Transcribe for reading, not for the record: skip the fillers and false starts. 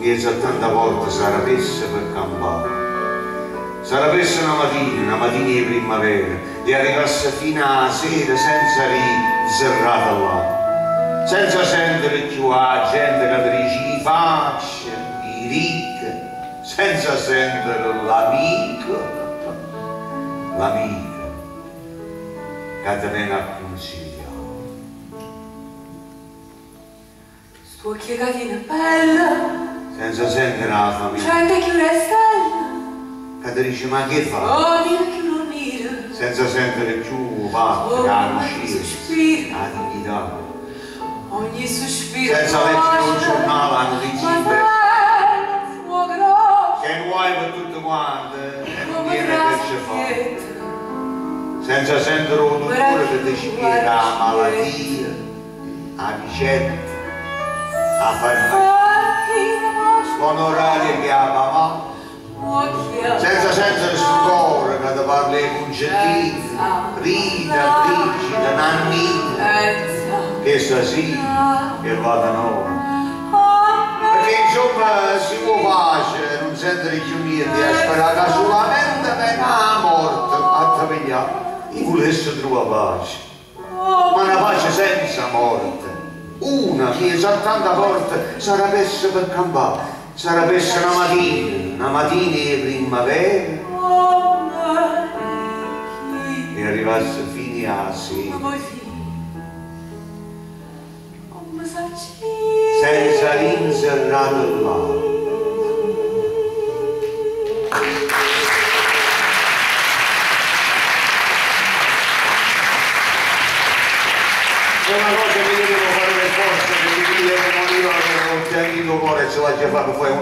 che 70 volte sarà messa per campare. Sarà messa una mattina di primavera, e arrivasse fino alla sera senza riserrata là, senza sentire più la gente che ti dice i faccia, i ricchi, senza sentire l'amico che ti viene a consigliare. Sto chiagatina bella, Senza sentire la famiglia prende più le stelle, che ti dice ma che fa? oh mira più non mira, Senza sentire più parte, la uscita, la dignità. ogni sospiro Senza leggere un giornale, la notizia in fretta. fuoco rosso, Che vuoi per tutte quante e non come viene che ci fa. traschietta, Senza sentire un dottore che ti spiega la malattia, la ricetta, la farmacia, l'onorario che ha mamma. Senza sentire il sudore che ti parla di concettini, Rita, Brigida, Nannina, che stasera che vadano. Perché insomma si può pace, non sentire più niente, a sperare che solamente venga la morte a te pigliare e volesse trovare pace. Ma una pace senza morte, una che 70 volte sarà messa per campare. Sarà messa una mattina di primavera e arrivasse fino a sera senza rinserrato là. Una cosa che io devo fare le forze perché io non io ho pianito cuore e ce l'ha già fatto poi uno